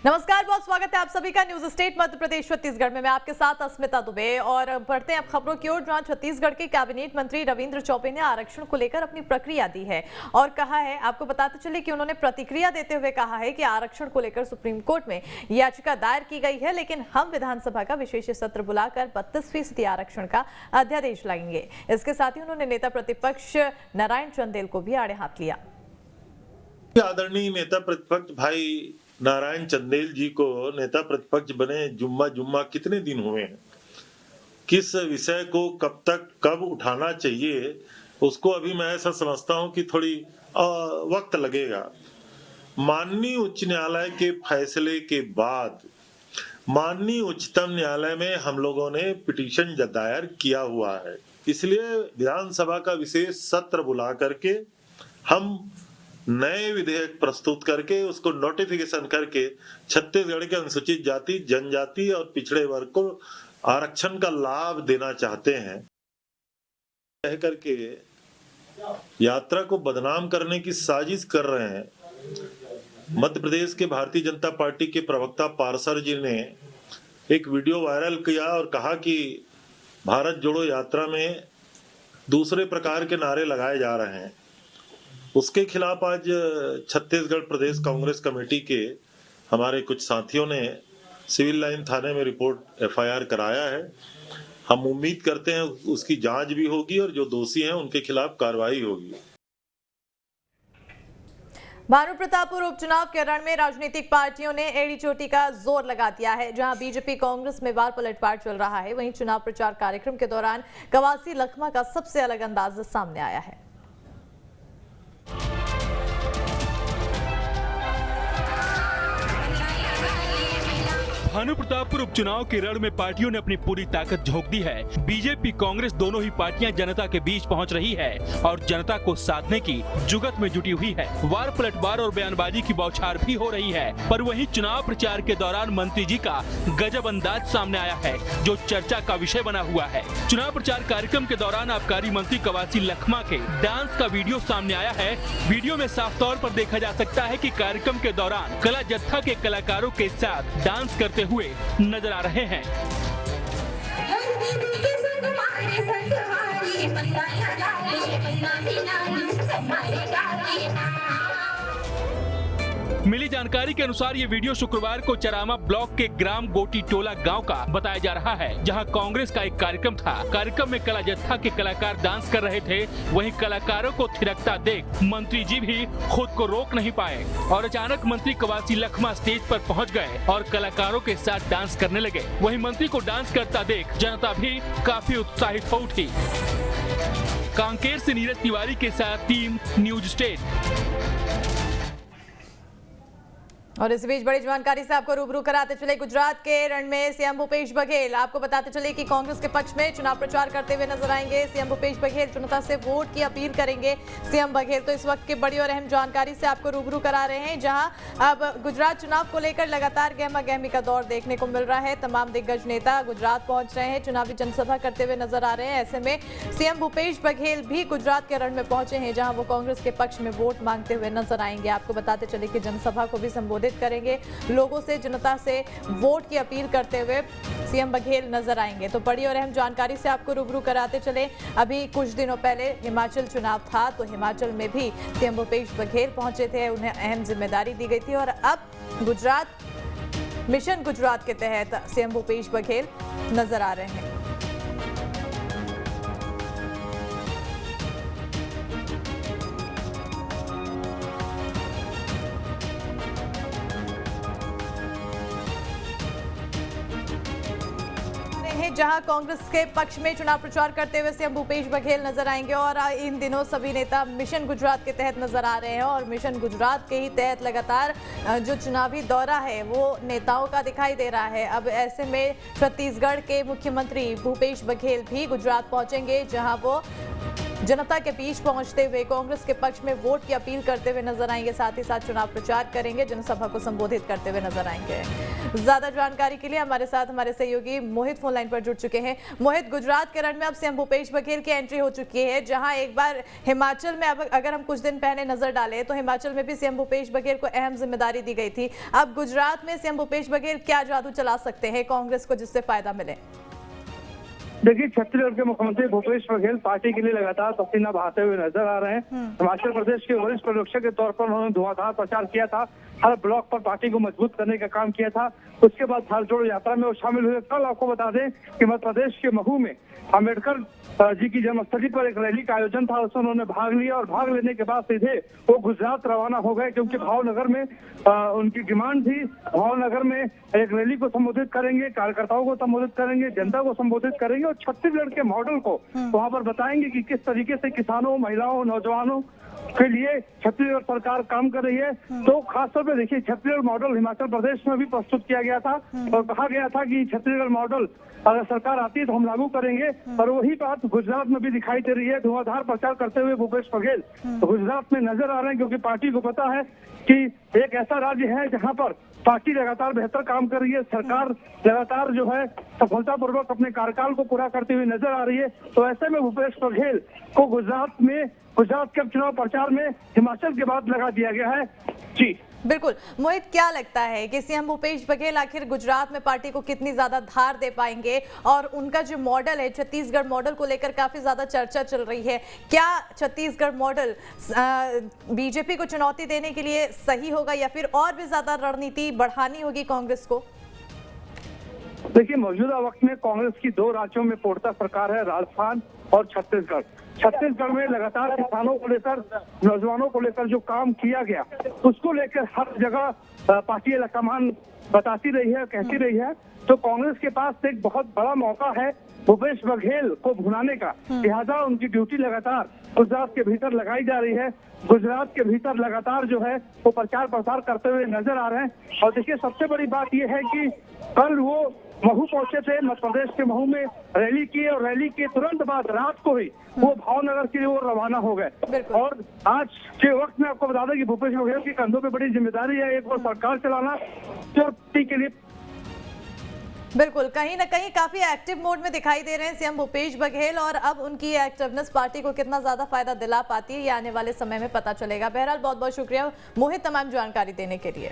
नमस्कार, बहुत स्वागत है आप सभी का न्यूज स्टेट मध्य प्रदेश छत्तीसगढ़ में। मैं आपके साथ अस्मिता दुबे और बढ़ते हैं अब खबरों की ओर, जहां छत्तीसगढ़ के कैबिनेट मंत्री रविंद्र चौबे ने आरक्षण को लेकर अपनी प्रतिक्रिया दी है और कहा है, आपको बताते चले कि उन्होंने प्रतिक्रिया देते हुए कहा है कि आरक्षण को लेकर सुप्रीम कोर्ट में याचिका दायर की गई है, लेकिन हम विधानसभा का विशेष सत्र बुलाकर 32% आरक्षण का अध्यादेश लाएंगे। इसके साथ ही उन्होंने नेता प्रतिपक्ष नारायण चंदेल को भी आड़े हाथ लिया। आदरणीय नेता प्रतिपक्ष भाई नारायण चंदेल जी को नेता प्रतिपक्ष बने जुम्मा कितने दिन हुए हैं, किस विषय को कब तक कब उठाना चाहिए उसको अभी मैं ऐसा समझता हूं कि थोड़ी वक्त लगेगा। माननीय उच्च न्यायालय के फैसले के बाद माननीय उच्चतम न्यायालय में हम लोगों ने पिटीशन दायर किया हुआ है, इसलिए विधानसभा का विशेष सत्र बुला करके हम नए विधेयक प्रस्तुत करके उसको नोटिफिकेशन करके छत्तीसगढ़ के अनुसूचित जाति, जनजाति और पिछड़े वर्ग को आरक्षण का लाभ देना चाहते हैं। कह करके यात्रा को बदनाम करने की साजिश कर रहे हैं। मध्य प्रदेश के भारतीय जनता पार्टी के प्रवक्ता पार्सर जी ने एक वीडियो वायरल किया और कहा कि भारत जोड़ो यात्रा में दूसरे प्रकार के नारे लगाए जा रहे हैं। उसके खिलाफ आज छत्तीसगढ़ प्रदेश कांग्रेस कमेटी के हमारे कुछ साथियों ने सिविल लाइन थाने में रिपोर्ट एफआईआर कराया है। हम उम्मीद करते हैं उसकी जांच भी होगी और जो दोषी हैं उनके खिलाफ कार्रवाई होगी। भानुप्रतापपुर उपचुनाव के रण में राजनीतिक पार्टियों ने एड़ी चोटी का जोर लगा दिया है। जहां बीजेपी कांग्रेस में वार पलटवार चल रहा है, वहीं चुनाव प्रचार कार्यक्रम के दौरान कवासी लखमा का सबसे अलग अंदाज सामने आया है। भानुप्रतापपुर उपचुनाव के रण में पार्टियों ने अपनी पूरी ताकत झोंक दी है। बीजेपी कांग्रेस दोनों ही पार्टियां जनता के बीच पहुंच रही है और जनता को साधने की जुगत में जुटी हुई है। वार पलटवार और बयानबाजी की बौछार भी हो रही है, पर वहीं चुनाव प्रचार के दौरान मंत्री जी का गजब अंदाज सामने आया है, जो चर्चा का विषय बना हुआ है। चुनाव प्रचार कार्यक्रम के दौरान आबकारी मंत्री कवासी लखमा के डांस का वीडियो सामने आया है। वीडियो में साफ तौर पर देखा जा सकता है कि कार्यक्रम के दौरान कला जत्था के कलाकारों के साथ डांस करते हुए नजर आ रहे हैं। मिली जानकारी के अनुसार ये वीडियो शुक्रवार को चरामा ब्लॉक के ग्राम गोटी टोला गांव का बताया जा रहा है, जहां कांग्रेस का एक कार्यक्रम था। कार्यक्रम में कला जत्था के कलाकार डांस कर रहे थे। वहीं कलाकारों को थिरकता देख मंत्री जी भी खुद को रोक नहीं पाए और अचानक मंत्री कवासी लखमा स्टेज पर पहुंच गए और कलाकारों के साथ डांस करने लगे। वहीं मंत्री को डांस करता देख जनता भी काफी उत्साहित हो उठी। कांकेर से नीरज तिवारी के साथ टीम न्यूज स्टेट। और इस बीच बड़ी जानकारी से आपको रूबरू कराते चले गुजरात के रण में सीएम भूपेश बघेल। आपको बताते चले कि कांग्रेस के पक्ष में चुनाव प्रचार करते हुए नजर आएंगे। सीएम भूपेश बघेल जनता से वोट की अपील करेंगे। सीएम बघेल तो इस वक्त की बड़ी और अहम जानकारी से आपको रूबरू करा रहे हैं, जहां अब गुजरात चुनाव को लेकर लगातार गहमा गहमी का दौर देखने को मिल रहा है। तमाम दिग्गज नेता गुजरात पहुंच रहे हैं, चुनावी जनसभा करते हुए नजर आ रहे हैं। ऐसे में सीएम भूपेश बघेल भी गुजरात के रण में पहुंचे हैं, जहां वो कांग्रेस के पक्ष में वोट मांगते हुए नजर आएंगे। आपको बताते चले कि जनसभा को भी संबोधित करेंगे। लोगों से, जनता से वोट की अपील करते हुए सीएम बघेल नजर आएंगे। तो बड़ी और अहम जानकारी से आपको रूबरू कराते चले, अभी कुछ दिनों पहले हिमाचल चुनाव था, तो हिमाचल में भी सीएम भूपेश बघेल पहुंचे थे, उन्हें अहम जिम्मेदारी दी गई थी। और अब गुजरात मिशन गुजरात के तहत सीएम भूपेश बघेल नजर आ रहे हैं। जहां कांग्रेस के पक्ष में चुनाव प्रचार करते हुए सीएम भूपेश बघेल नजर आएंगे और इन दिनों सभी नेता मिशन गुजरात के तहत नजर आ रहे हैं और मिशन गुजरात के ही तहत लगातार जो चुनावी दौरा है वो नेताओं का दिखाई दे रहा है। अब ऐसे में छत्तीसगढ़ के मुख्यमंत्री भूपेश बघेल भी गुजरात पहुंचेंगे, जहां वो जनता के बीच पहुंचते हुए कांग्रेस के पक्ष में वोट की अपील करते हुए नजर आएंगे। साथ ही साथ चुनाव प्रचार करेंगे, जनसभा को संबोधित करते हुए नजर आएंगे। ज्यादा जानकारी के लिए हमारे साथ हमारे सहयोगी मोहित फोन लाइन पर जुड़ चुके हैं। मोहित, गुजरात के रण में अब सीएम भूपेश बघेल की एंट्री हो चुकी है, जहां एक बार हिमाचल में अब अगर हम कुछ दिन पहले नजर डालें तो हिमाचल में भी सीएम भूपेश बघेल को अहम जिम्मेदारी दी गई थी। अब गुजरात में सीएम भूपेश बघेल क्या जादू चला सकते हैं कांग्रेस को जिससे फायदा मिले? देखिए, छत्तीसगढ़ के मुख्यमंत्री भूपेश बघेल पार्टी के लिए लगातार पसीना बहाते हुए नजर आ रहे हैं। हिमाचल प्रदेश के वरिष्ठ पर्यवेक्षक के तौर पर उन्होंने धुआंधार प्रचार किया था, हर ब्लॉक पर पार्टी को मजबूत करने का काम किया था। उसके बाद हर जोड़ यात्रा में वो शामिल हुए। कल आपको बता दें कि मध्य प्रदेश के महू में अम्बेडकर जी की जन्मस्थली पर एक रैली का आयोजन था, उसमें उन्होंने भाग लिया और भाग लेने के बाद सीधे वो गुजरात रवाना हो गए, क्योंकि भावनगर में उनकी डिमांड थी। भावनगर में एक रैली को संबोधित करेंगे, कार्यकर्ताओं को संबोधित करेंगे, जनता को संबोधित करेंगे और छत्तीसगढ़ के मॉडल को वहां पर बताएंगे कि किस तरीके से किसानों, महिलाओं, नौजवानों के लिए छत्तीसगढ़ सरकार काम कर रही है। तो खासतौर पे देखिए, छत्तीसगढ़ मॉडल हिमाचल प्रदेश में भी प्रस्तुत किया गया था और कहा गया था कि छत्तीसगढ़ मॉडल अगर सरकार आती है तो हम लागू करेंगे, और वही बात गुजरात में भी दिखाई दे रही है। धुआंधार प्रचार करते हुए भूपेश बघेल तो गुजरात में नजर आ रहे हैं, क्योंकि पार्टी को पता है कि एक ऐसा राज्य है जहां पर पार्टी लगातार बेहतर काम कर रही है, सरकार लगातार जो है सफलतापूर्वक अपने कार्यकाल को पूरा करते हुए नजर आ रही है। तो ऐसे में भूपेश बघेल को गुजरात के चुनाव प्रचार में हिमाचल के बाद लगा दिया गया है। जी बिल्कुल मोहित, क्या लगता है कि सीएम भूपेश बघेल आखिर गुजरात में पार्टी को कितनी ज्यादा धार दे पाएंगे? और उनका जो मॉडल है, छत्तीसगढ़ मॉडल को लेकर काफी ज्यादा चर्चा चल रही है। क्या छत्तीसगढ़ मॉडल बीजेपी को चुनौती देने के लिए सही होगा या फिर और भी ज्यादा रणनीति बढ़ानी होगी कांग्रेस को? देखिए, मौजूदा वक्त में कांग्रेस की 2 राज्यों में पोड़ता सरकार है, राजस्थान और छत्तीसगढ़। छत्तीसगढ़ में लगातार किसानों को लेकर, नौजवानों को लेकर जो काम किया गया, उसको लेकर हर जगह पार्टी कमान बताती रही है, कहती रही है। तो कांग्रेस के पास एक बहुत बड़ा मौका है भूपेश बघेल को भुनाने का। लिहाजा उनकी ड्यूटी लगातार गुजरात के भीतर लगाई जा रही है। गुजरात के भीतर लगातार जो है वो प्रचार प्रसार करते हुए नजर आ रहे हैं। और देखिए, सबसे बड़ी बात यह है कि कल वो महू पहुंचे थे, मध्य प्रदेश के महू में रैली की, और रैली के तुरंत बाद रात को ही वो भावनगर के लिए वो रवाना हो गए। और आज के वक्त में आपको बता दें कि भूपेश बघेल के कंधों पे बड़ी जिम्मेदारी है, एक और सरकार चलाना के लिए। बिल्कुल, कहीं ना कहीं काफी एक्टिव मोड में दिखाई दे रहे हैं सीएम भूपेश बघेल, और अब उनकी एक्टिवनेस पार्टी को कितना ज्यादा फायदा दिला पाती है ये आने वाले समय में पता चलेगा। बहरहाल बहुत बहुत शुक्रिया मोहित तमाम जानकारी देने के लिए।